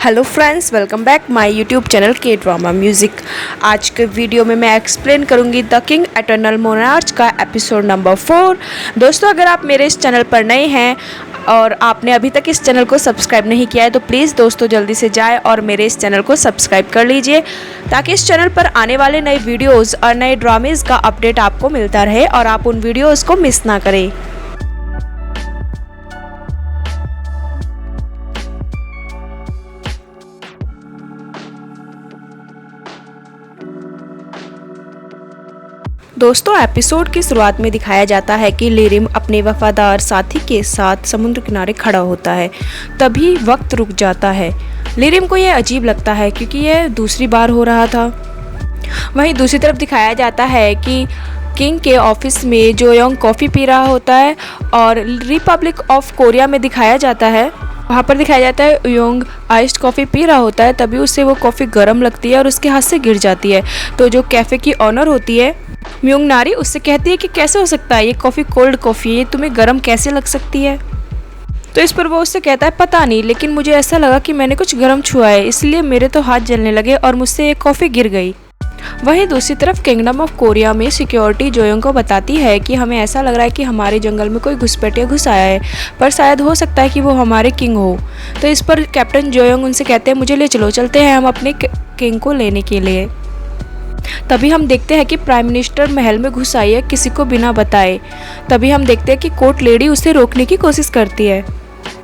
Hello friends, welcome back my YouTube channel के drama music. आज के वीडियो में मैं एक्सप्लेन करूंगी द किंग एटर्नल मोनार्च का एपिसोड नंबर 4। दोस्तों, अगर आप मेरे इस चैनल पर नए हैं और आपने अभी तक इस चैनल को सब्सक्राइब नहीं किया है तो प्लीज़ दोस्तों जल्दी से जाएं और मेरे इस चैनल को सब्सक्राइब कर लीजिए ताकि इस चैनल पर आने वाले नए वीडियोज़ और नए ड्रामेज़ का अपडेट आपको मिलता रहे और आप उन वीडियोज़ को मिस ना करें। दोस्तों, एपिसोड की शुरुआत में दिखाया जाता है कि लिरिम अपने वफादार साथी के साथ समुद्र किनारे खड़ा होता है। तभी वक्त रुक जाता है। लिरिम को यह अजीब लगता है क्योंकि यह दूसरी बार हो रहा था। वहीं दूसरी तरफ दिखाया जाता है कि किंग के ऑफिस में जोयोंग कॉफ़ी पी रहा होता है और रिपब्लिक ऑफ कोरिया में दिखाया जाता है, वहाँ पर दिखाया जाता है योंग आइस्ड कॉफ़ी पी रहा होता है। तभी उसे वो कॉफ़ी गर्म लगती है और उसके हाथ से गिर जाती है। तो जो कैफ़े की ऑनर होती है म्योंग नारी उससे कहती है कि कैसे हो सकता है, ये कॉफ़ी कोल्ड कॉफ़ी है, ये तुम्हें गर्म कैसे लग सकती है। तो इस पर वो उससे कहता है पता नहीं, लेकिन मुझे ऐसा लगा कि मैंने कुछ गर्म छुआ है, इसलिए मेरे तो हाथ जलने लगे और मुझसे ये कॉफ़ी गिर गई। वहीं दूसरी तरफ किंगडम ऑफ कोरिया में सिक्योरिटी जोयोंग को बताती है कि हमें ऐसा लग रहा है कि हमारे जंगल में कोई घुसपैठिया घुस आया है, पर शायद हो सकता है कि वो हमारे किंग हो। तो इस पर कैप्टन जोयोंग उनसे कहते हैं मुझे ले चलो, चलते हैं हम अपने किंग को लेने के लिए। तभी हम देखते हैं कि प्राइम मिनिस्टर महल में घुस आई है किसी को बिना बताए। तभी हम देखते हैं कि कोर्ट लेडी उसे रोकने की कोशिश करती है।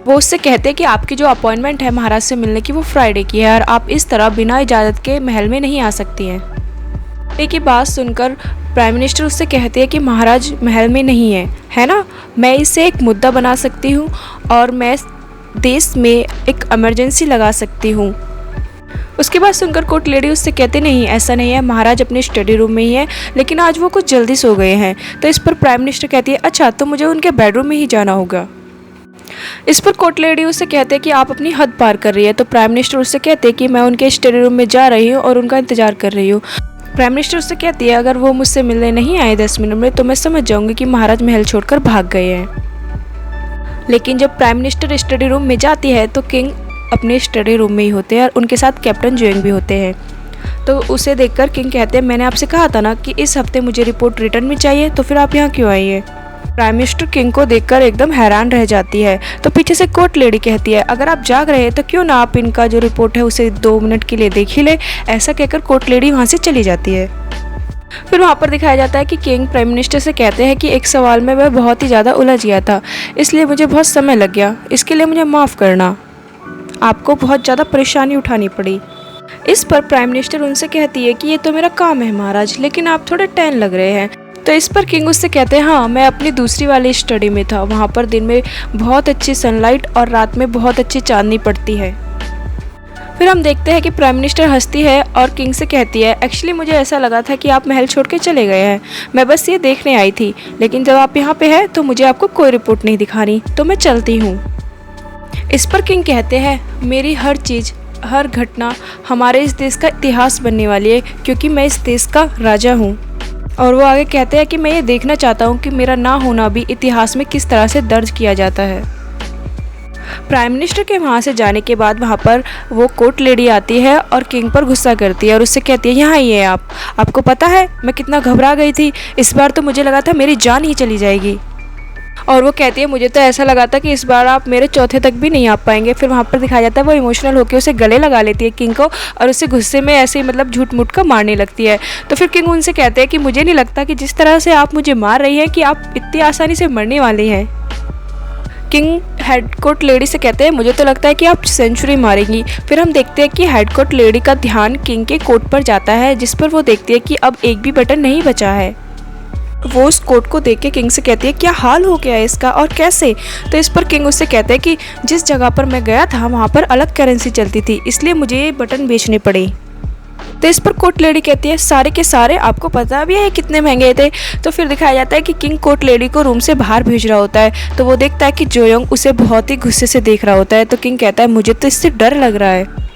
वो उससे कहते हैं कि आपकी जो अपॉइंटमेंट है महाराज से मिलने की वो फ्राइडे की है और आप इस तरह बिना इजाज़त के महल में नहीं आ सकती हैं। एक ही बात सुनकर प्राइम मिनिस्टर उससे कहते हैं कि महाराज महल में नहीं है ना, मैं इसे एक मुद्दा बना सकती हूँ और मैं देश में एक इमरजेंसी लगा सकती हूँ। उसके बाद सुनकर कोर्ट लेडी उससे कहते नहीं, ऐसा नहीं है, महाराज अपने स्टडी रूम में ही है, लेकिन आज वो कुछ जल्दी सो गए हैं। तो इस पर प्राइम मिनिस्टर कहती है अच्छा, तो मुझे उनके बेडरूम में ही जाना होगा। इस पर कोर्ट लेडी उससे कहते हैं कि आप अपनी हद पार कर रही है। तो प्राइम मिनिस्टर उससे कहते हैं कि मैं उनके स्टडी रूम में जा रही हूँ और उनका इंतजार कर रही हूँ। प्राइम मिनिस्टर उससे कहती है अगर वो मुझसे मिलने नहीं आए 10 मिनट में तो मैं समझ जाऊंगी कि महाराज महल छोड़कर भाग गए हैं। लेकिन जब प्राइम मिनिस्टर स्टडी रूम में जाती है तो किंग अपने स्टडी रूम में ही होते हैं और उनके साथ कैप्टन जोयोंग भी होते हैं। तो उसे देखकर किंग कहते हैं मैंने आपसे कहा था ना कि इस हफ्ते मुझे रिपोर्ट रिटर्न में चाहिए, तो फिर आप यहाँ क्यों आई है। प्राइम मिनिस्टर किंग को देखकर एकदम हैरान रह जाती है। तो पीछे से कोर्ट लेडी कहती है अगर आप जाग रहे हैं तो क्यों ना आप इनका जो रिपोर्ट है उसे 2 मिनट के लिए देख ही ले। ऐसा कहकर कोर्ट लेडी वहाँ से चली जाती है। फिर वहाँ पर दिखाया जाता है कि किंग प्राइम मिनिस्टर से कहते हैं कि एक सवाल में मैं बहुत ही ज़्यादा उलझ गया था, इसलिए मुझे बहुत समय लग गया, इसके लिए मुझे माफ़ करना, आपको बहुत ज़्यादा परेशानी उठानी पड़ी। इस पर प्राइम मिनिस्टर उनसे कहती है कि ये तो मेरा काम है महाराज, लेकिन आप थोड़े टैन लग रहे हैं। तो इस पर किंग उससे कहते हैं हाँ, मैं अपनी दूसरी वाली स्टडी में था, वहाँ पर दिन में बहुत अच्छी सनलाइट और रात में बहुत अच्छी चांदनी पड़ती है। फिर हम देखते हैं कि प्राइम मिनिस्टर हंसती है और किंग से कहती है एक्चुअली मुझे ऐसा लगा था कि आप महल छोड़ के चले गए हैं, मैं बस ये देखने आई थी, लेकिन जब आप यहाँ पे हैं तो मुझे आपको कोई रिपोर्ट नहीं दिखानी, तो मैं चलती हूँ। इस पर किंग कहते हैं मेरी हर चीज़ हर घटना हमारे इस देश का इतिहास बनने वाली है क्योंकि मैं इस देश का राजा हूँ। और वो आगे कहते हैं कि मैं ये देखना चाहता हूँ कि मेरा ना होना भी इतिहास में किस तरह से दर्ज किया जाता है। प्राइम मिनिस्टर के वहाँ से जाने के बाद वहाँ पर वो कोर्ट लेडी आती है और किंग पर गुस्सा करती है और उससे कहती है यहाँ आइए आपको पता है मैं कितना घबरा गई थी, इस बार तो मुझे लगा था मेरी जान ही चली जाएगी। और वो कहती है मुझे तो ऐसा लगा था कि इस बार आप मेरे चौथे तक भी नहीं आ पाएंगे। फिर वहाँ पर दिखाया जाता है वो इमोशनल होकर उसे गले लगा लेती है किंग को और उसे गुस्से में ऐसे ही मतलब झूठ मूठ का मारने लगती है। तो फिर किंग उनसे कहते हैं कि मुझे नहीं लगता कि जिस तरह से आप मुझे मार रही हैं कि आप इतनी आसानी से मरने वाली हैं। किंग हेड कोर्ट लेडी से कहते हैं मुझे तो लगता है कि आप सेंचुरी मारेंगी। फिर हम देखते हैं कि हेड कोर्ट लेडी का ध्यान किंग के कोट पर जाता है, जिस पर वो देखती है कि अब एक भी बटन नहीं बचा है। वो उस कोट को देख के किंग से कहती है क्या हाल हो गया है इसका और कैसे। तो इस पर किंग उससे कहते हैं कि जिस जगह पर मैं गया था वहाँ पर अलग करेंसी चलती थी, इसलिए मुझे ये बटन बेचने पड़े। तो इस पर कोर्ट लेडी कहती है सारे के सारे आपको पता भी है कितने महंगे थे। तो फिर दिखाया जाता है कि किंग कोर्ट लेडी को रूम से बाहर भेज रहा होता है। तो वो देखता है कि जोयोंग उसे बहुत ही गुस्से से देख रहा होता है। तो किंग कहता है मुझे तो इससे डर लग रहा है।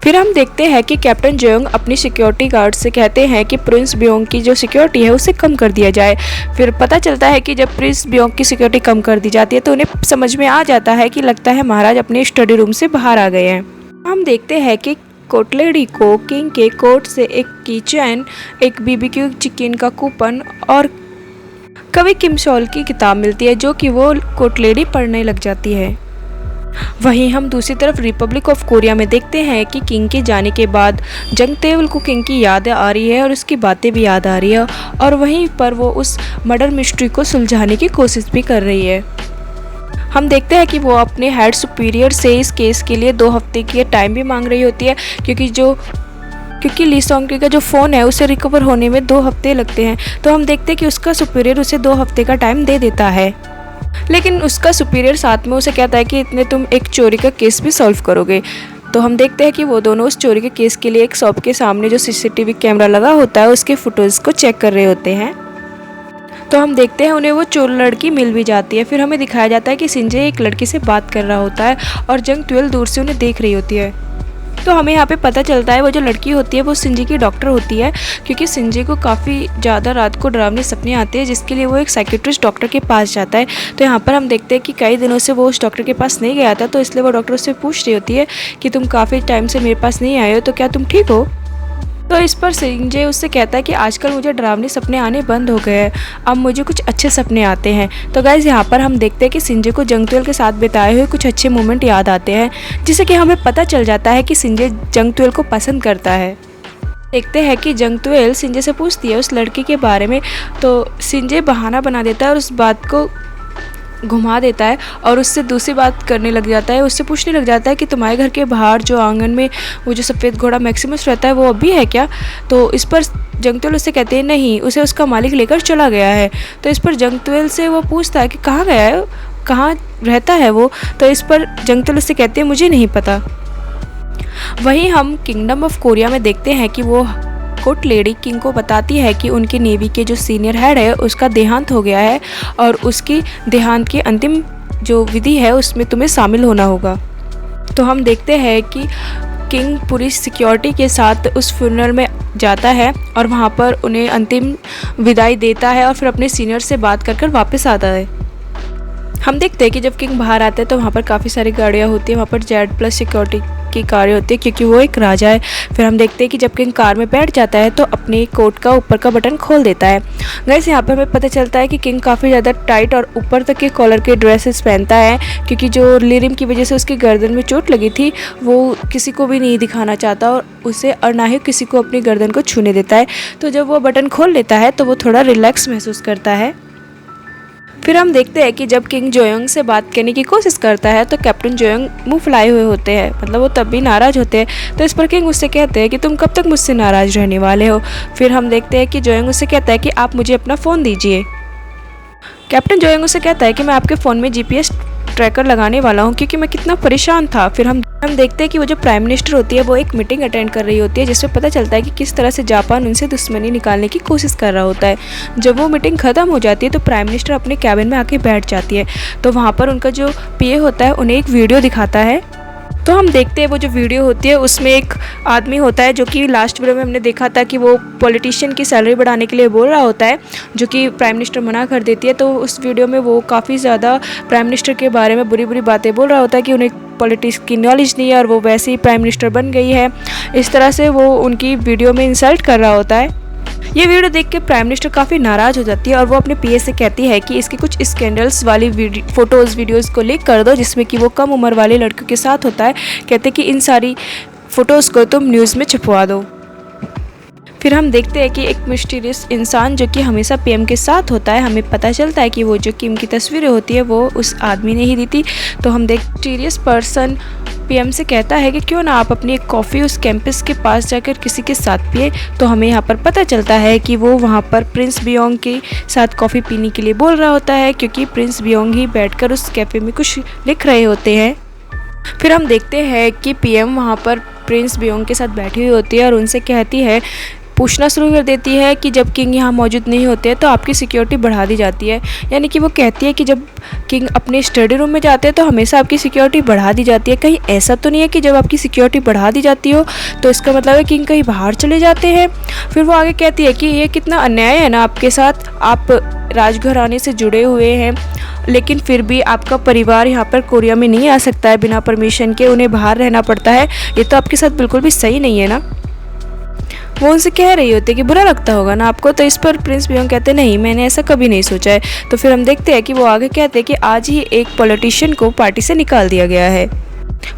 फिर हम देखते हैं कि कैप्टन जोयोंग अपनी सिक्योरिटी गार्ड से कहते हैं कि प्रिंस ब्योंग की जो सिक्योरिटी है उसे कम कर दिया जाए। फिर पता चलता है कि जब प्रिंस ब्योंग की सिक्योरिटी कम कर दी जाती है तो उन्हें समझ में आ जाता है कि लगता है महाराज अपने स्टडी रूम से बाहर आ गए हैं। हम देखते हैं कि कोर्ट लेडी को किंग के कोर्ट से एक कीचेन, एक बीबीक्यू चिकन का कूपन और कवि किम शॉल की किताब मिलती है, जो कि वो कोर्ट लेडी पढ़ने लग जाती है। वहीं हम दूसरी तरफ रिपब्लिक ऑफ कोरिया में देखते हैं कि किंग के जाने के बाद जंग तेवल को किंग की याद आ रही है और उसकी बातें भी याद आ रही है, और वहीं पर वो उस मर्डर मिस्ट्री को सुलझाने की कोशिश भी कर रही है। हम देखते हैं कि वो अपने हेड सुपीरियर से इस केस के लिए 2 हफ्ते की टाइम भी मांग रही होती है, क्योंकि ली सॉन्ग का जो फ़ोन है उसे रिकवर होने में 2 हफ्ते लगते हैं। तो हम देखते हैं कि उसका सुपीरियर उसे 2 हफ्ते का टाइम दे देता है, लेकिन उसका सुपीरियर साथ में उसे कहता है कि इतने तुम एक चोरी का केस भी सॉल्व करोगे। तो हम देखते हैं कि वो दोनों उस चोरी के केस के लिए एक शॉप के सामने जो सीसीटीवी कैमरा लगा होता है उसके फुटेज को चेक कर रहे होते हैं। तो हम देखते हैं उन्हें वो चोर लड़की मिल भी जाती है। फिर हमें दिखाया जाता है कि सिंजे एक लड़की से बात कर रहा होता है और जंग ट्वेल्व दूर से उन्हें देख रही होती है। तो हमें यहाँ पे पता चलता है वो जो लड़की होती है वो सिंजे की डॉक्टर होती है, क्योंकि सिंजे को काफ़ी ज़्यादा रात को डरावने सपने आते हैं, जिसके लिए वो एक साइकेट्रिस्ट डॉक्टर के पास जाता है। तो यहाँ पर हम देखते हैं कि कई दिनों से वो उस डॉक्टर के पास नहीं गया था, तो इसलिए वो डॉक्टर उससे पूछ रही होती है कि तुम काफ़ी टाइम से मेरे पास नहीं आए हो, तो क्या तुम ठीक हो। तो इस पर सिंजे उससे कहता है कि आजकल मुझे डरावने सपने आने बंद हो गए हैं, अब मुझे कुछ अच्छे सपने आते हैं। तो गाइस यहाँ पर हम देखते हैं कि सिंजे को जंग ट्वेल्व के साथ बिताए हुए कुछ अच्छे मोमेंट याद आते हैं, जिससे कि हमें पता चल जाता है कि सिंजे जंग ट्वेल्व को पसंद करता है। देखते हैं कि जंग ट्वेल्व सिंजे से पूछती है उस लड़की के बारे में, तो सिंजे बहाना बना देता है और उस बात को घुमा देता है और उससे दूसरी बात करने लग जाता है। उससे पूछने लग जाता है कि तुम्हारे घर के बाहर जो आंगन में वो जो सफ़ेद घोड़ा मैक्सिमस रहता है वो अभी है क्या। तो इस पर जंग ट्वेल्व उससे कहते हैं नहीं, उसे उसका मालिक लेकर चला गया है। तो इस पर जंग ट्वेल्व से वो पूछता है कि कहाँ गया है, कहाँ रहता है वो। तो इस पर जंग ट्वेल्व उससे कहते हैं मुझे नहीं पता। वहीं हम किंगडम ऑफ कोरिया में देखते हैं कि वो कोर्ट लेडी किंग को बताती है कि उनके नेवी के जो सीनियर हेड है उसका देहांत हो गया है और उसकी देहांत की अंतिम जो विधि है उसमें तुम्हें शामिल होना होगा। तो हम देखते हैं कि किंग पूरी सिक्योरिटी के साथ उस फ्यूनरल में जाता है और वहाँ पर उन्हें अंतिम विदाई देता है और फिर अपने सीनियर से बात कर वापस आता है। हम देखते हैं कि जब किंग बाहर आते हैं तो वहाँ पर काफ़ी सारी गाड़ियाँ होती हैं, वहाँ पर जेड प्लस सिक्योरिटी की कारें होती है क्योंकि वो एक राजा है। फिर हम देखते हैं कि जब किंग कार में बैठ जाता है तो अपने कोट का ऊपर का बटन खोल देता है। गाइस यहाँ पर हमें पता चलता है कि किंग काफ़ी ज़्यादा टाइट और ऊपर तक के कॉलर के ड्रेसेस पहनता है, क्योंकि जो लिरिम की वजह से उसकी गर्दन में चोट लगी थी वो किसी को भी नहीं दिखाना चाहता और उसे और ना ही किसी को अपनी गर्दन को छूने देता है। तो जब वो बटन खोल लेता है तो वो थोड़ा रिलैक्स महसूस करता है। फिर हम देखते हैं कि जब किंग जोयोंग से बात करने की कोशिश करता है तो कैप्टन जोयोंग मुंह फुलाए हुए होते हैं, मतलब वो तब भी नाराज़ होते हैं। तो इस पर किंग उससे कहते हैं कि तुम कब तक मुझसे नाराज़ रहने वाले हो। फिर हम देखते हैं कि जोयोंग उससे कहता है कि आप मुझे अपना फ़ोन दीजिए। कैप्टन जोयोंग उससे कहता है कि मैं आपके फ़ोन में GPS ट्रैकर लगाने वाला हूँ क्योंकि मैं कितना परेशान था। फिर हम देखते हैं कि वो जो प्राइम मिनिस्टर होती है वो एक मीटिंग अटेंड कर रही होती है, जिसमें पता चलता है कि किस तरह से जापान उनसे दुश्मनी निकालने की कोशिश कर रहा होता है। जब वो मीटिंग ख़त्म हो जाती है तो प्राइम मिनिस्टर अपने कैबिन में आके बैठ जाती है। तो वहाँ पर उनका जो PA होता है उन्हें एक वीडियो दिखाता है। तो हम देखते हैं वो जो वीडियो होती है उसमें एक आदमी होता है जो कि लास्ट वीडियो में हमने देखा था कि वो पॉलिटिशियन की सैलरी बढ़ाने के लिए बोल रहा होता है, जो कि प्राइम मिनिस्टर मना कर देती है। तो उस वीडियो में वो काफ़ी ज़्यादा प्राइम मिनिस्टर के बारे में बुरी बुरी बातें बोल रहा होता है कि उन्हें पॉलिटिक्स की नॉलेज नहीं है और वो वैसे ही प्राइम मिनिस्टर बन गई है। इस तरह से वो उनकी वीडियो में इंसल्ट कर रहा होता है। ये वीडियो देख के प्राइम मिनिस्टर काफ़ी नाराज़ हो जाती है और वो अपने PA से कहती है कि इसकी कुछ स्कैंडल्स वाली फ़ोटोज़ वीडियोज़ को लीक कर दो जिसमें कि वो कम उम्र वाले लड़कियों के साथ होता है। कहते कि इन सारी फ़ोटोज़ को तुम न्यूज़ में छपवा दो। फिर हम देखते हैं कि एक मिस्टीरियस इंसान जो कि हमेशा PM के साथ होता है, हमें पता चलता है कि वो जो किम की तस्वीरें होती है वो उस आदमी ने ही दी थी। तो हम मिस्टीरियस पर्सन PM से कहता है कि क्यों ना आप अपनी एक कॉफ़ी उस कैंपस के पास जाकर किसी के साथ पिए। तो हमें यहाँ पर पता चलता है कि वो वहाँ पर प्रिंस बियोंग के साथ कॉफ़ी पीने के लिए बोल रहा होता है, क्योंकि प्रिंस बियोंग ही बैठकर उस कैफ़े में कुछ लिख रहे होते हैं। फिर हम देखते हैं कि PM वहाँ पर प्रिंस बियोंग के साथ बैठी हुई होती है और उनसे कहती है, पूछना शुरू कर देती है कि जब किंग यहाँ मौजूद नहीं होते तो आपकी सिक्योरिटी बढ़ा दी जाती है। यानी कि वो कहती है कि जब किंग अपने स्टडी रूम में जाते हैं तो हमेशा आपकी सिक्योरिटी बढ़ा दी जाती है। कहीं ऐसा तो नहीं है कि जब आपकी सिक्योरिटी बढ़ा दी जाती हो तो इसका मतलब है किंग कहीं बाहर चले जाते हैं। फिर वो आगे कहती है कि ये कितना अन्याय है ना आपके साथ, आप राजघराने से जुड़े हुए हैं, लेकिन फिर भी आपका परिवार यहाँ पर कोरिया में नहीं आ सकता है बिना परमिशन के, उन्हें बाहर रहना पड़ता है, ये तो आपके साथ बिल्कुल भी सही नहीं है ना। वो उनसे कह रही होती है कि बुरा लगता होगा ना आपको। तो इस पर प्रिंस बियोंग कहते नहीं, मैंने ऐसा कभी नहीं सोचा है। तो फिर हम देखते हैं कि वो आगे कहते हैं कि आज ही एक पॉलिटिशियन को पार्टी से निकाल दिया गया है।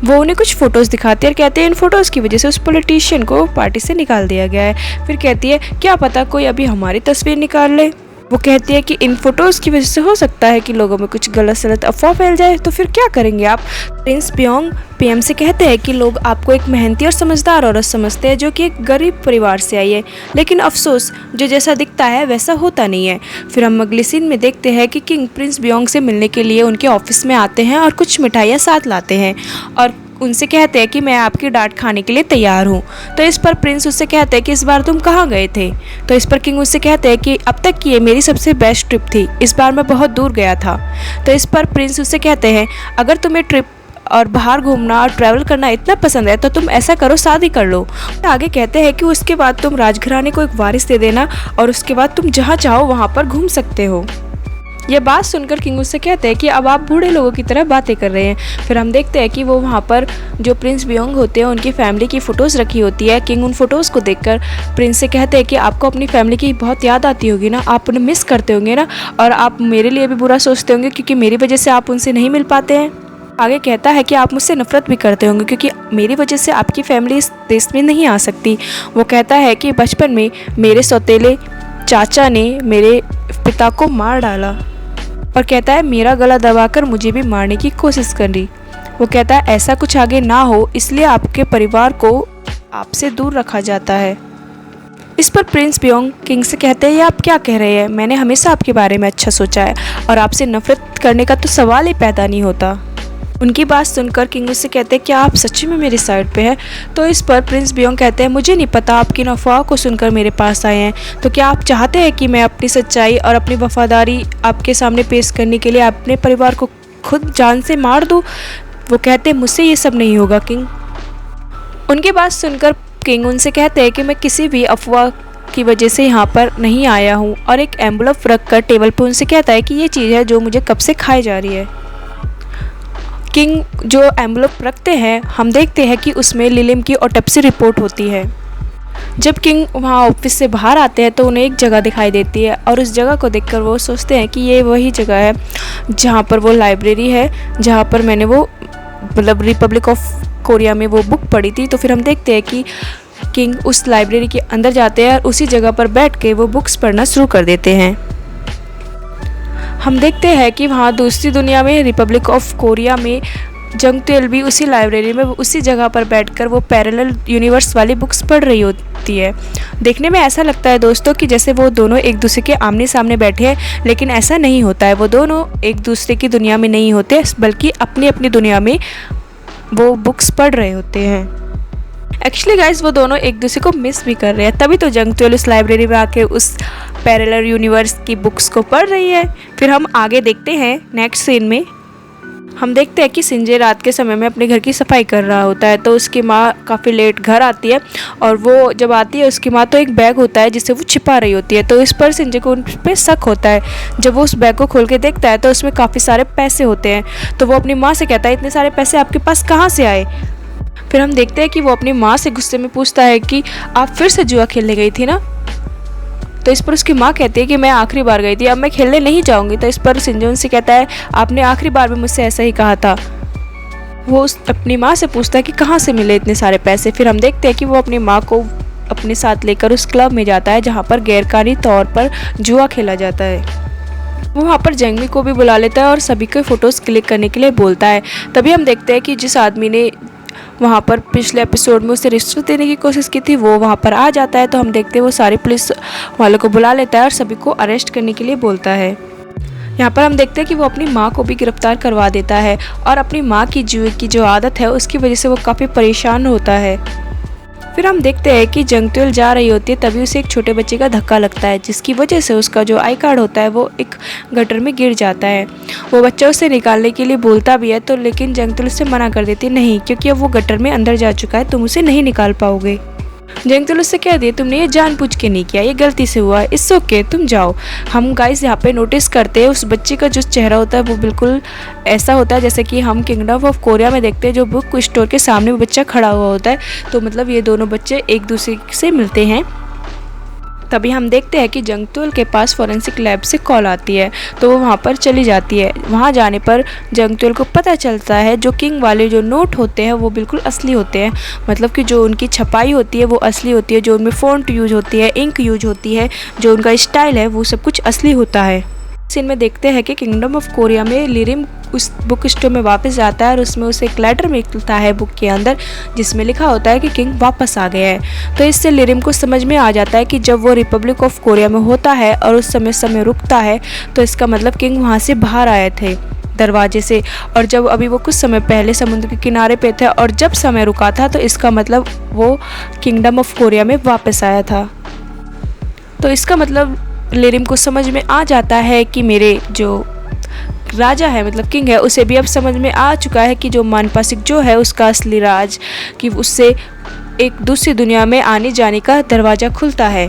वो उन्हें कुछ फ़ोटोज़ दिखाती है और कहते हैं इन फ़ोटोज़ की वजह से उस पॉलिटिशियन को पार्टी से निकाल दिया गया है। फिर कहती है क्या पता कोई अभी हमारी तस्वीर निकाल ले। वो कहती है कि इन फ़ोटोज़ की वजह से हो सकता है कि लोगों में कुछ गलत सलत अफवाह फैल जाए, तो फिर क्या करेंगे आप। प्रिंस बियोंग पीएम से कहते हैं कि लोग आपको एक मेहनती और समझदार औरत समझते हैं जो कि एक गरीब परिवार से आई है, लेकिन अफसोस जो जैसा दिखता है वैसा होता नहीं है। फिर हम अगले सीन में देखते हैं कि किंग प्रिंस बियोंग से मिलने के लिए उनके ऑफिस में आते हैं और कुछ मिठाइयाँ साथ लाते हैं और उनसे कहते हैं कि मैं आपकी डांट खाने के लिए तैयार हूँ। तो इस पर प्रिंस उससे कहते हैं कि इस बार तुम कहाँ गए थे। तो इस पर किंग उससे कहते हैं कि अब तक की ये मेरी सबसे बेस्ट ट्रिप थी, इस बार मैं बहुत दूर गया था। तो इस पर प्रिंस उससे कहते हैं अगर तुम्हें ट्रिप और बाहर घूमना और ट्रैवल करना इतना पसंद है तो तुम ऐसा करो, शादी कर लो। आगे कहते हैं कि उसके बाद तुम राजघराने को एक वारिस दे देना और उसके बाद तुम जहाँ चाहो वहाँ पर घूम सकते हो। ये बात सुनकर किंग उससे कहते हैं कि अब आप बूढ़े लोगों की तरह बातें कर रहे हैं। फिर हम देखते हैं कि वो वहाँ पर जो प्रिंस बियोंग होते हैं उनकी फैमिली की फ़ोटोज़ रखी होती है। किंग उन फ़ोटोज़ को देखकर प्रिंस से कहते हैं कि आपको अपनी फैमिली की बहुत याद आती होगी ना, आप उन्हें मिस करते होंगे ना, और आप मेरे लिए भी बुरा सोचते होंगे क्योंकि मेरी वजह से आप उनसे नहीं मिल पाते हैं। आगे कहता है कि आप मुझसे नफरत भी करते होंगे क्योंकि मेरी वजह से आपकी फैमिली इस देश में नहीं आ सकती। वो कहता है कि बचपन में मेरे सौतेले चाचा ने मेरे पिता को मार डाला और कहता है मेरा गला दबाकर मुझे भी मारने की कोशिश करी। वो कहता है ऐसा कुछ आगे ना हो इसलिए आपके परिवार को आपसे दूर रखा जाता है। इस पर प्रिंस बियोंग किंग से कहते हैं ये आप क्या कह रहे हैं, मैंने हमेशा आपके बारे में अच्छा सोचा है और आपसे नफरत करने का तो सवाल ही पैदा नहीं होता। उनकी बात सुनकर किंग उससे कहते हैं क्या आप सच्ची में मेरी साइड पे हैं। तो इस पर प्रिंस बियोंग कहते हैं मुझे नहीं पता, आप किन अफवाह को सुनकर मेरे पास आए हैं, तो क्या आप चाहते हैं कि मैं अपनी सच्चाई और अपनी वफादारी आपके सामने पेश करने के लिए अपने परिवार को खुद जान से मार दूँ। वो कहते हैं मुझसे ये सब नहीं होगा किंग। उनकी बात सुनकर किंग उनसे कहते हैं कि मैं किसी भी अफवाह की वजह से यहाँ पर नहीं आया हूँ, और एक एम्बुलेंस रख कर टेबल पर उनसे कहता है कि ये चीज़ है जो मुझे कब से खाई जा रही है। किंग जो एम्बुलेंस रखते हैं हम देखते हैं कि उसमें लिलिम की ऑटोप्सी रिपोर्ट होती है। जब किंग वहाँ ऑफिस से बाहर आते हैं तो उन्हें एक जगह दिखाई देती है और उस जगह को देखकर वो सोचते हैं कि ये वही जगह है जहाँ पर वो लाइब्रेरी है जहाँ पर मैंने वो मतलब रिपब्लिक ऑफ कोरिया में वो बुक पढ़ी थी। तो फिर हम देखते हैं कि किंग उस लाइब्रेरी के अंदर जाते हैं और उसी जगह पर बैठ के वो बुक्स पढ़ना शुरू कर देते हैं। हम देखते हैं कि वहाँ दूसरी दुनिया में रिपब्लिक ऑफ कोरिया में जंग तेल भी उसी लाइब्रेरी में उसी जगह पर बैठकर वो पैरेलल यूनिवर्स वाली बुक्स पढ़ रही होती है। देखने में ऐसा लगता है दोस्तों कि जैसे वो दोनों एक दूसरे के आमने सामने बैठे हैं, लेकिन ऐसा नहीं होता है। वो दोनों एक दूसरे की दुनिया में नहीं होते, बल्कि अपनी अपनी दुनिया में वो बुक्स पढ़ रहे होते हैं। एक्चुअली गाइस वो दोनों एक दूसरे को मिस भी कर रहे हैं, तभी तो जंग तेल उस लाइब्रेरी में आके उस पैरेलल यूनिवर्स की बुक्स को पढ़ रही है। फिर हम आगे देखते हैं नेक्स्ट सीन में हम देखते हैं कि सिंजे रात के समय में अपने घर की सफाई कर रहा होता है। तो उसकी माँ काफ़ी लेट घर आती है और वो जब आती है उसकी माँ तो एक बैग होता है जिसे वो छिपा रही होती है। तो इस पर सिंजे को उन पर शक होता है। जब वो उस बैग को खोल के देखता है तो उसमें काफ़ी सारे पैसे होते हैं। तो वो अपनी माँ से कहता है इतने सारे पैसे आपके पास कहाँ से आए। फिर हम देखते हैं कि वो अपनी माँ से गुस्से में पूछता है कि आप फिर से जुआ खेलने गई थी ना। तो इस पर उसकी माँ कहती है कि मैं आखिरी बार गई थी, अब मैं खेलने नहीं जाऊंगी। तो इस पर सिंजोन से कहता है आपने आखिरी बार भी मुझसे ऐसा ही कहा था। वो अपनी माँ से पूछता है कि कहाँ से मिले इतने सारे पैसे। फिर हम देखते हैं कि वो अपनी माँ को अपने साथ लेकर उस क्लब में जाता है जहाँ पर गैरकानूनी तौर पर जुआ खेला जाता है। वो वहाँ पर जंगमी को भी बुला लेता है और सभी के फ़ोटोज़ क्लिक करने के लिए बोलता है। तभी हम देखते हैं कि जिस आदमी ने वहाँ पर पिछले एपिसोड में उसे रिश्वत देने की कोशिश की थी वो वहाँ पर आ जाता है। तो हम देखते हैं वो सारी पुलिस वालों को बुला लेता है और सभी को अरेस्ट करने के लिए बोलता है। यहाँ पर हम देखते हैं कि वो अपनी माँ को भी गिरफ्तार करवा देता है और अपनी माँ की जुए की जो आदत है उसकी वजह से वो काफ़ी परेशान होता है। फिर हम देखते हैं कि जंगतेल जा रही होती है, तभी उसे एक छोटे बच्चे का धक्का लगता है जिसकी वजह से उसका जो आई कार्ड होता है वो एक गटर में गिर जाता है। वो बच्चा उसे निकालने के लिए बोलता भी है तो लेकिन जंगतेल उसे मना कर देती है नहीं, क्योंकि अब वो गटर में अंदर जा चुका है, तुम उसे नहीं निकाल पाओगे। जंग तुल उससे कह दिए तुमने ये जानबूझ के नहीं किया, ये गलती से हुआ है, इट्स ओके तुम जाओ। हम गाइस यहाँ पे नोटिस करते हैं उस बच्चे का जो चेहरा होता है वो बिल्कुल ऐसा होता है जैसे कि हम किंगडम ऑफ कोरिया में देखते हैं, जो बुक स्टोर के सामने वो बच्चा खड़ा हुआ होता है। तो मतलब ये दोनों बच्चे एक दूसरे से मिलते हैं। तभी हम देखते हैं कि जंगतुल के पास फॉरेंसिक लैब से कॉल आती है, तो वो वहाँ पर चली जाती है। वहाँ जाने पर जंगतुल को पता चलता है जो किंग वाले जो नोट होते हैं वो बिल्कुल असली होते हैं, मतलब कि जो उनकी छपाई होती है वो असली होती है, जो उनमें फ़ॉन्ट यूज होती है, इंक यूज होती है, जो उनका स्टाइल है वो सब कुछ असली होता है। सीन में देखते हैं कि किंगडम ऑफ कोरिया में लिरिम उस बुक स्टोर में वापस जाता है और उसमें उसे एक लेटर मिलता है बुक के अंदर, जिसमें लिखा होता है कि किंग वापस आ गया है। तो इससे लिरिम को समझ में आ जाता है कि जब वो रिपब्लिक ऑफ कोरिया में होता है और उस समय रुकता है तो इसका मतलब किंग वहाँ से बाहर आए थे दरवाजे से, और जब अभी वो कुछ समय पहले समुद्र के किनारे पे थे और जब समय रुका था तो इसका मतलब वो किंगडम ऑफ कोरिया में वापस आया था। तो इसका मतलब लिरिम को समझ में आ जाता है कि मेरे जो राजा है मतलब किंग है उसे भी अब समझ में आ चुका है कि जो मानपासिक जो है उसका असली राज, कि उससे एक दूसरी दुनिया में आने जाने का दरवाज़ा खुलता है।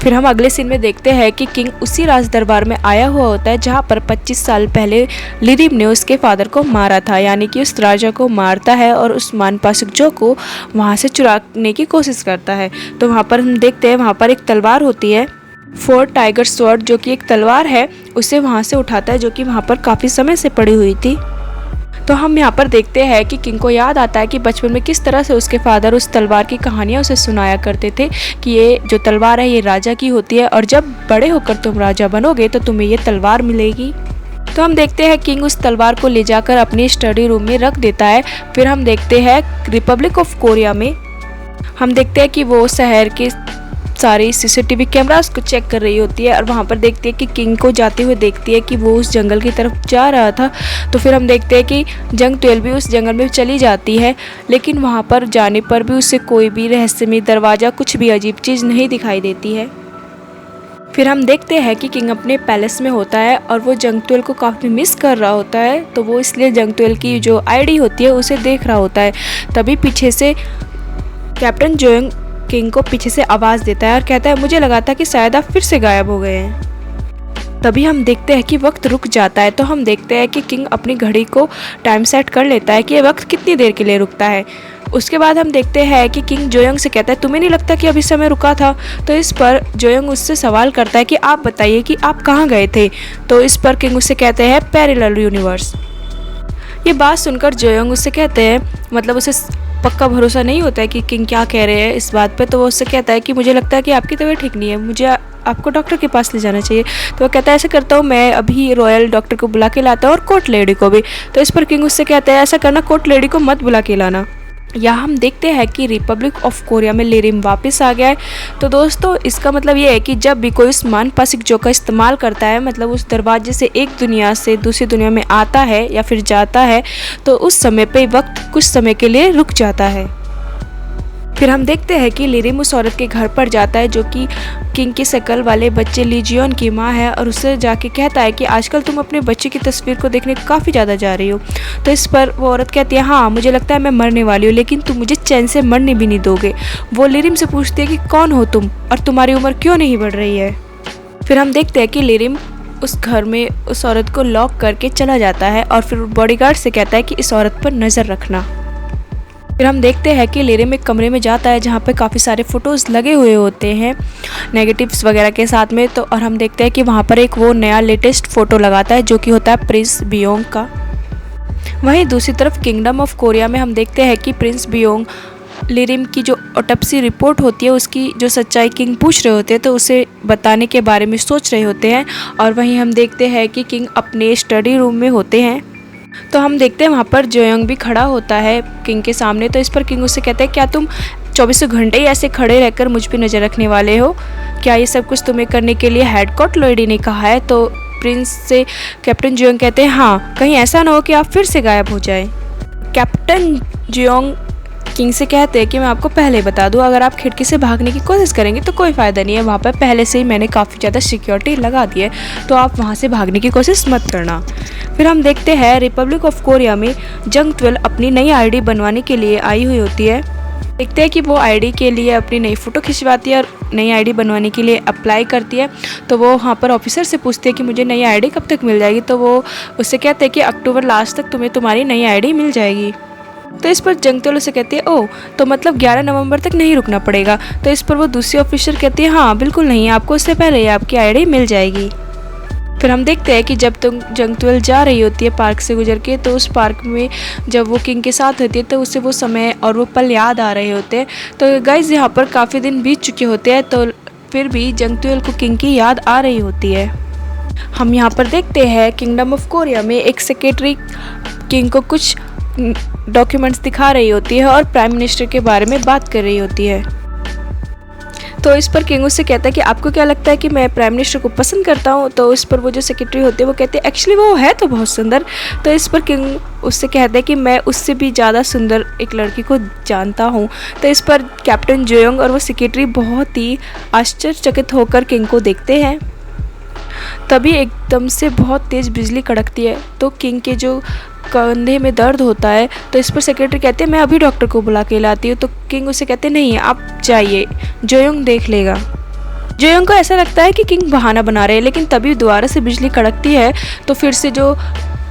फिर हम अगले सीन में देखते हैं कि किंग उसी राज दरबार में आया हुआ होता है जहाँ पर 25 साल पहले लिरिम ने उसके फादर को मारा था, यानी कि उस राजा को मारता है और उस मानपासिक जो को वहाँ से चुराने की कोशिश करता है। तो वहाँ पर हम देखते हैं वहाँ पर एक तलवार होती है, 4 टाइगर स्वॉर्ड, जो कि एक तलवार है, उसे वहाँ से उठाता है जो कि वहाँ पर काफ़ी समय से पड़ी हुई थी। तो हम यहाँ पर देखते हैं कि किंग को याद आता है कि बचपन में किस तरह से उसके फादर उस तलवार की कहानियाँ उसे सुनाया करते थे कि ये जो तलवार है ये राजा की होती है और जब बड़े होकर तुम राजा बनोगे तो तुम्हें ये तलवार मिलेगी। तो हम देखते हैं किंग उस तलवार को ले जाकर अपने स्टडी रूम में रख देता है। फिर हम देखते हैं रिपब्लिक ऑफ कोरिया में हम देखते हैं कि वो शहर के सारे सीसीटीवी कैमरास को चेक कर रही होती है और वहाँ पर देखती है कि किंग को जाते हुए देखती है कि वो उस जंगल की तरफ जा रहा था। तो फिर हम देखते हैं कि जंग-12 भी उस जंगल में चली जाती है, लेकिन वहाँ पर जाने पर भी उसे कोई भी रहस्यमय दरवाज़ा कुछ भी अजीब चीज़ नहीं दिखाई देती है। फिर हम देखते हैं कि किंग अपने पैलेस में होता है और वो जंग-12 को काफ़ी मिस कर रहा होता है, तो वो इसलिए जंग-12 की जो आईडी होती है उसे देख रहा होता है। तभी पीछे से कैप्टन जोयोंग किंग को पीछे से आवाज़ देता है और कहता है मुझे लगा था कि शायद आप फिर से गायब हो गए हैं। तभी हम देखते हैं कि वक्त रुक जाता है। तो हम देखते हैं कि किंग अपनी घड़ी को टाइम सेट कर लेता है कि ये वक्त कितनी देर के लिए रुकता है। उसके बाद हम देखते हैं कि किंग जोयोंग से कहता है तुम्हें नहीं लगता कि अभी समय रुका था? तो इस पर जोयोंग उससे सवाल करता है कि आप बताइए कि आप कहाँ गए थे? तो इस पर किंग उससे कहते हैं पैरेलल यूनिवर्स। ये बात सुनकर जोयोंग उससे कहते हैं, मतलब उसे पक्का भरोसा नहीं होता है कि किंग क्या कह रहे हैं इस बात पे। तो वो उससे कहता है कि मुझे लगता है कि आपकी तबीयत ठीक नहीं है, मुझे आपको डॉक्टर के पास ले जाना चाहिए। तो वो कहता है ऐसा करता हूँ, मैं अभी रॉयल डॉक्टर को बुला के लाता हूँ और कोर्ट लेडी को भी। तो इस पर किंग उससे कहता है ऐसा करना, कोर्ट लेडी को मत बुला के लाना। यहाँ हम देखते हैं कि रिपब्लिक ऑफ कोरिया में लिरिम वापस आ गया है। तो दोस्तों इसका मतलब ये है कि जब भी कोई उस मानपासिक जो का इस्तेमाल करता है, मतलब उस दरवाजे से एक दुनिया से दूसरी दुनिया में आता है या फिर जाता है, तो उस समय पे वक्त कुछ समय के लिए रुक जाता है। फिर हम देखते हैं कि लिरिम उस औरत के घर पर जाता है जो कि किंग की शक्ल वाले बच्चे लीजियन की माँ है और उससे जाके कहता है कि आजकल तुम अपने बच्चे की तस्वीर को देखने काफ़ी ज़्यादा जा रही हो। तो इस पर वो औरत कहती है हाँ मुझे लगता है मैं मरने वाली हूँ, लेकिन तुम मुझे चैन से मरने भी नहीं दोगे। वो लिरिम से पूछती है कि कौन हो तुम और तुम्हारी उम्र क्यों नहीं बढ़ रही है। फिर हम देखते हैं कि लिरिम उस घर में उस औरत को लॉक करके चला जाता है और फिर बॉडीगार्ड से कहता है कि इस औरत पर नज़र रखना। फिर हम देखते हैं कि लिरिम एक कमरे में जाता है जहाँ पे काफ़ी सारे फ़ोटोज़ लगे हुए होते हैं नेगेटिव्स वगैरह के साथ में। तो और हम देखते हैं कि वहाँ पर एक वो नया लेटेस्ट फ़ोटो लगाता है जो कि होता है प्रिंस बियोंग का। वहीं दूसरी तरफ किंगडम ऑफ कोरिया में हम देखते हैं कि प्रिंस बियोंग लिरिम की जो ऑटोप्सी रिपोर्ट होती है उसकी जो सच्चाई किंग पूछ रहे होते हैं तो उसे बताने के बारे में सोच रहे होते हैं। और वहीं हम देखते हैं कि किंग अपने स्टडी रूम में होते हैं। तो हम देखते हैं वहाँ पर जोयोंग भी खड़ा होता है किंग के सामने। तो इस पर किंग उससे कहते हैं क्या तुम 24 घंटे ही ऐसे खड़े रहकर मुझ पे नज़र रखने वाले हो? क्या ये सब कुछ तुम्हें करने के लिए हेड कोर्ट लेडी ने कहा है? तो प्रिंस से कैप्टन जोयोंग कहते हैं हाँ, कहीं ऐसा ना हो कि आप फिर से गायब हो जाए। कैप्टन जोयोंग किंग से कहते हैं कि मैं आपको पहले बता दूं, अगर आप खिड़की से भागने की कोशिश करेंगे तो कोई फ़ायदा नहीं है, वहाँ पर पहले से ही मैंने काफ़ी ज़्यादा सिक्योरिटी लगा दी है, तो आप वहाँ से भागने की कोशिश मत करना। फिर हम देखते हैं रिपब्लिक ऑफ कोरिया में जंग-12 अपनी नई आईडी बनवाने के लिए आई हुई होती है। देखते हैं कि वो आईडी के लिए अपनी नई फ़ोटो खिंचवाती है और नई आईडी बनवाने के लिए अप्लाई करती है। तो वो वहाँ पर ऑफिसर से पूछती है कि मुझे नई आईडी कब तक मिल जाएगी। तो वो उससे कहते हैं कि अक्टूबर लास्ट तक तुम्हें तुम्हारी नई आईडी मिल जाएगी। तो इस पर जंगतेल उसे कहती है ओह, तो मतलब 11 नवंबर तक नहीं रुकना पड़ेगा। तो इस पर वो दूसरी ऑफिसर कहती है हाँ बिल्कुल नहीं, आपको उससे पहले ही आपकी आईडी मिल जाएगी। फिर हम देखते हैं कि जब तुम जंगतुएल जा रही होती है पार्क से गुजर के, तो उस पार्क में जब वो किंग के साथ होती है तो उसे वो समय और वो पल याद आ रहे होते हैं। तो गाइस यहाँ पर काफ़ी दिन बीत चुके होते हैं, तो फिर भी जंगतुएल को किंग की याद आ रही होती है। हम यहाँ पर देखते हैं किंगडम ऑफ कोरिया में एक सेक्रेटरी किंग को कुछ डॉक्यूमेंट्स दिखा रही होती है और प्राइम मिनिस्टर के बारे में बात कर रही होती है। तो इस पर किंग उससे कहता है कि आपको क्या लगता है कि मैं प्राइम मिनिस्टर को पसंद करता हूँ। तो इस पर वो जो सेक्रेटरी होती है वो कहते हैं एक्चुअली वो है तो बहुत सुंदर। तो इस पर किंग उससे कहता है कि मैं उससे भी ज़्यादा सुंदर एक लड़की को जानता हूँ। तो इस पर कैप्टन जोयोंग और वो सेक्रेटरी बहुत ही आश्चर्यचकित होकर किंग को देखते हैं। तभी एकदम से बहुत तेज़ बिजली कड़कती है, तो किंग के जो कंधे में दर्द होता है। तो इस पर सेक्रेटरी कहते हैं मैं अभी डॉक्टर को बुला के लाती हूँ। तो किंग उसे कहते हैं नहीं आप जाइए, जोयोंग देख लेगा। जोयोंग को ऐसा लगता है कि किंग बहाना बना रहे हैं, लेकिन तभी दोबारा से बिजली कड़कती है। तो फिर से जो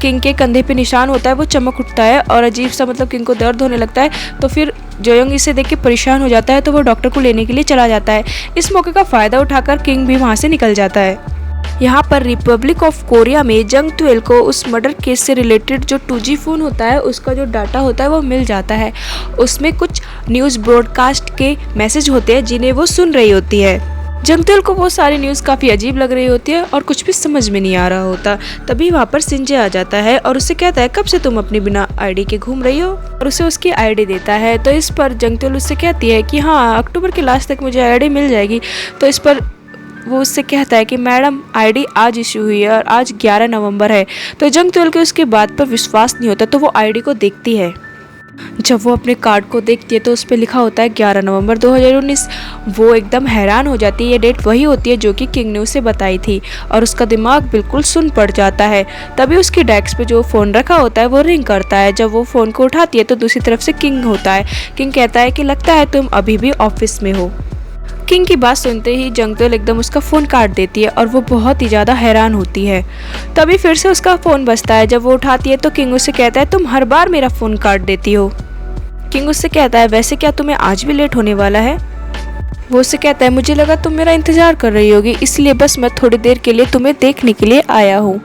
किंग के कंधे पे निशान होता है वो चमक उठता है और अजीब सा मतलब किंग को दर्द होने लगता है। तो फिर जोयोंग इसे देख के परेशान हो जाता है, तो वो डॉक्टर को लेने के लिए चला जाता है। इस मौके का फ़ायदा उठाकर किंग भी वहाँ से निकल जाता है। यहाँ पर रिपब्लिक ऑफ कोरिया में जंगतुएल को उस मर्डर केस से रिलेटेड जो 2G फ़ोन होता है उसका जो डाटा होता है वो मिल जाता है। उसमें कुछ न्यूज़ ब्रॉडकास्ट के मैसेज होते हैं जिन्हें वो सुन रही होती है। जंगतुएल को वो सारी न्यूज़ काफ़ी अजीब लग रही होती है और कुछ भी समझ में नहीं आ रहा होता। तभी वहाँ पर सिंजे आ जाता है और उससे कहता है कब से तुम अपनी बिना आईडी के घूम रही हो, और उसे उसकी आईडी देता है। तो इस पर जंगतुएल उससे कहती है कि हाँ अक्टूबर के लास्ट तक मुझे आईडी मिल जाएगी। तो इस पर वो उससे कहता है कि मैडम आईडी आज इशू हुई है और आज 11 नवंबर है। तो जंगतुएल के उसकी बात पर विश्वास नहीं होता, तो वो आईडी को देखती है। जब वो अपने कार्ड को देखती है तो उस पर लिखा होता है 11 नवंबर 2019। वो एकदम हैरान हो जाती है, ये डेट वही होती है जो कि किंग ने उसे बताई थी और उसका दिमाग बिल्कुल सुन पड़ जाता है। तभी उसकी डेस्क पे जो फ़ोन रखा होता है वो रिंग करता है। जब वो फ़ोन को उठाती है तो दूसरी तरफ से किंग होता है। किंग कहता है कि लगता है तुम अभी भी ऑफिस में हो। किंग की बात सुनते ही जंगतुएल एकदम उसका फ़ोन काट देती है और वो बहुत ही ज़्यादा हैरान होती है। तभी फिर से उसका फ़ोन बजता है। जब वो उठाती है तो किंग उससे कहता है तुम हर बार मेरा फ़ोन काट देती हो। किंग उससे कहता है वैसे क्या तुम्हें आज भी लेट होने वाला है। वो उससे कहता है मुझे लगा तुम मेरा इंतज़ार कर रही होगी, इसलिए बस मैं थोड़ी देर के लिए तुम्हें देखने के लिए आया हूँ।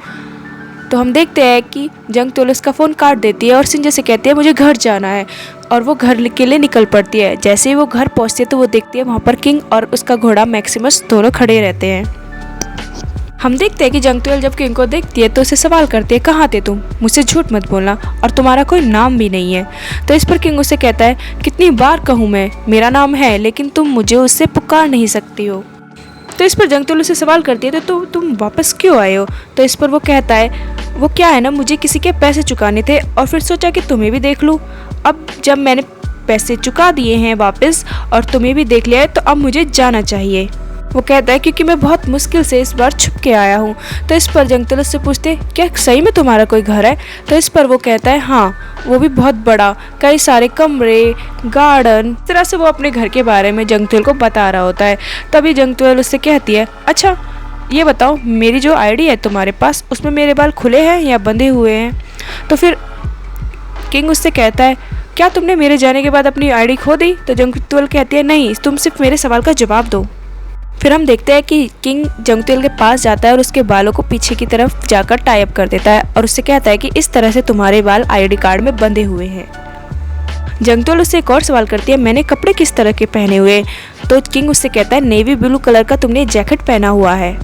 तो हम देखते हैं कि जंगतुएल उसका फ़ोन काट देती है और सिंजे से कहती है मुझे घर जाना है, और वो घर के लिए निकल पड़ती है। जैसे ही वो घर पहुंचती है तो वो देखती है वहाँ पर किंग और उसका घोड़ा मैक्सिमस दोनों खड़े रहते हैं। हम देखते हैं कि जंगतुएल जब किंग को देखती है तो उसे सवाल करती है कहाँ थे तुम, मुझसे झूठ मत बोलना, और तुम्हारा कोई नाम भी नहीं है। तो इस पर किंग उससे कहता है कितनी बार कहूँ मैं, मेरा नाम है लेकिन तुम मुझे उससे पुकार नहीं सकती हो। तो इस पर जंगतुएल उसे सवाल करती है तो तुम वापस क्यों आए हो। तो इस पर वो कहता है वो क्या है ना, मुझे किसी के पैसे चुकाने थे और फिर सोचा कि तुम्हें भी देख लूँ। अब जब मैंने पैसे चुका दिए हैं वापस और तुम्हें भी देख लिया है तो अब मुझे जाना चाहिए। वो कहता है क्योंकि मैं बहुत मुश्किल से इस बार छुप के आया हूँ। तो इस पर जंगतुएल उससे पूछते क्या सही में तुम्हारा कोई घर है। तो इस पर वो कहता है हाँ, वो भी बहुत बड़ा, कई सारे कमरे, गार्डन। इस तरह से वो अपने घर के बारे में जंगतुएल को बता रहा होता है। तभी जंगतुएल उससे कहती है अच्छा ये बताओ मेरी जो आईडी है तुम्हारे पास उसमें मेरे बाल खुले हैं या बंधे हुए हैं। तो फिर किंग उससे कहता है क्या तुमने मेरे जाने के बाद अपनी आईडी खो दी। तो जंगतुएल कहती है नहीं, तुम सिर्फ मेरे सवाल का जवाब दो। फिर हम देखते हैं कि किंग जंगतुएल के पास जाता है और उसके बालों को पीछे की तरफ जाकर टाई अप कर देता है और उससे कहता है कि इस तरह से तुम्हारे बाल आईडी कार्ड में बंधे हुए हैं। जंगतुएल उससे एक और सवाल करती है मैंने कपड़े किस तरह के पहने हुए। तो किंग उससे कहता है नेवी ब्लू कलर का तुमने जैकेट पहना हुआ है।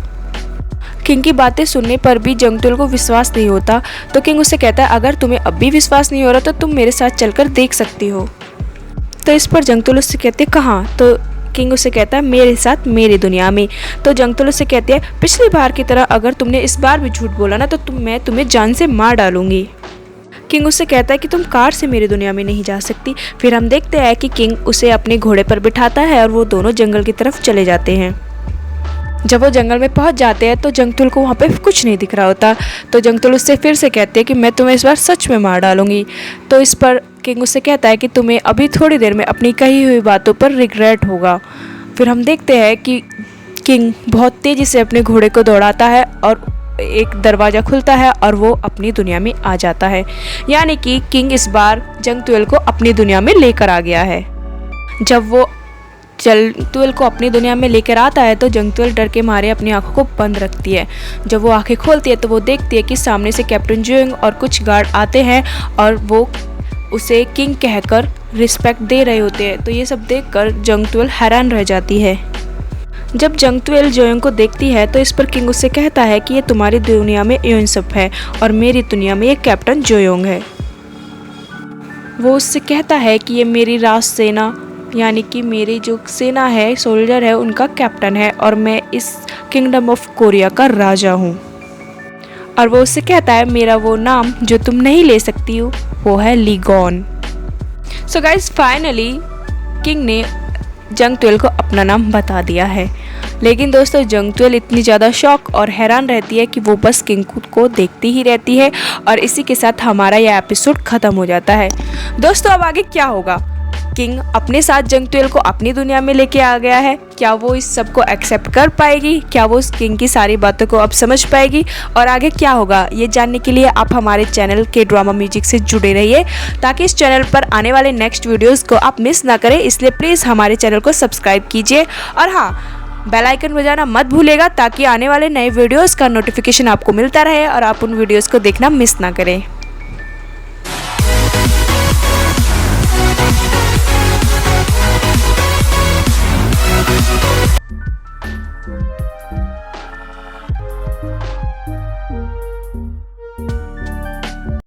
किंग की बातें सुनने पर भी जंगतुएल को विश्वास नहीं होता। तो किंग उससे कहता है अगर तुम्हें अब भी विश्वास नहीं हो रहा तो तुम मेरे साथ चलकर देख सकती हो। तो इस पर जंगतुएल उससे कहते हैं कहाँ। तो किंग उससे कहता है मेरे साथ मेरी दुनिया में। तो जंगतुएल उससे कहती है पिछली बार की तरह अगर तुमने इस बार भी झूठ बोला ना तो मैं तुम्हें जान से मार डालूंगी। किंग उससे कहता है कि तुम कार से मेरी दुनिया में नहीं जा सकती। फिर हम देखते हैं कि किंग उसे अपने घोड़े पर बिठाता है और वो दोनों जंगल की तरफ चले जाते हैं। जब वो जंगल में पहुंच जाते हैं तो जंगतुएल को वहाँ पे कुछ नहीं दिख रहा होता। तो जंगतुएल उससे फिर से कहते हैं कि मैं तुम्हें इस बार सच में मार डालूंगी। तो इस पर किंग उससे कहता है कि तुम्हें अभी थोड़ी देर में अपनी कही हुई बातों पर रिग्रेट होगा। फिर हम देखते हैं कि किंग बहुत तेज़ी से अपने घोड़े को दौड़ाता है और एक दरवाज़ा खुलता है और वो अपनी दुनिया में आ जाता है। यानी कि किंग इस बार जंग-तुएल को अपनी दुनिया में लेकर आ गया है। जब वो जंग-तुएल को अपनी दुनिया में लेकर आता है तो जंग-तुएल डर के मारे अपनी आंखों को बंद रखती है। जब वो आंखें खोलती है तो वो देखती है कि सामने से कैप्टन जोयोंग और कुछ गार्ड आते हैं और वो उसे किंग कहकर रिस्पेक्ट दे रहे होते हैं। तो ये सब देखकर जंग-तुएल हैरान रह जाती है। जब जंग-तुएल जोयोंग को देखती है तो इस पर किंग उससे कहता है कि ये तुम्हारी दुनिया में योनसप है और मेरी दुनिया में ये कैप्टन जोयोंग है। वो उससे कहता है कि ये मेरी राज सेना यानी कि मेरी जो सेना है, सोल्जर है, उनका कैप्टन है और मैं इस किंगडम ऑफ कोरिया का राजा हूँ। और वो उससे कहता है मेरा वो नाम जो तुम नहीं ले सकती हो वो है Lee Gon. So guys finally king ने जंग-तुएल को अपना नाम बता दिया है। लेकिन दोस्तों जंग-तुएल इतनी ज़्यादा शॉक और हैरान रहती है कि वो बस किंग को देखती ही रहती है और इसी के साथ हमारा यह एपिसोड ख़त्म हो जाता है। दोस्तों अब आगे क्या होगा? किंग अपने साथ जंग-तुएल को अपनी दुनिया में लेके आ गया है। क्या वो इस सब को एक्सेप्ट कर पाएगी? क्या वो उस किंग की सारी बातों को अब समझ पाएगी? और आगे क्या होगा ये जानने के लिए आप हमारे चैनल के ड्रामा म्यूजिक से जुड़े रहिए ताकि इस चैनल पर आने वाले नेक्स्ट वीडियोस को आप मिस ना करें। इसलिए प्लीज़ हमारे चैनल को सब्सक्राइब कीजिए और हाँ, बेल आइकन बजाना मत भूलेगा ताकि आने वाले नए वीडियोस का नोटिफिकेशन आपको मिलता रहे और आप उन वीडियोस को देखना मिस ना करें।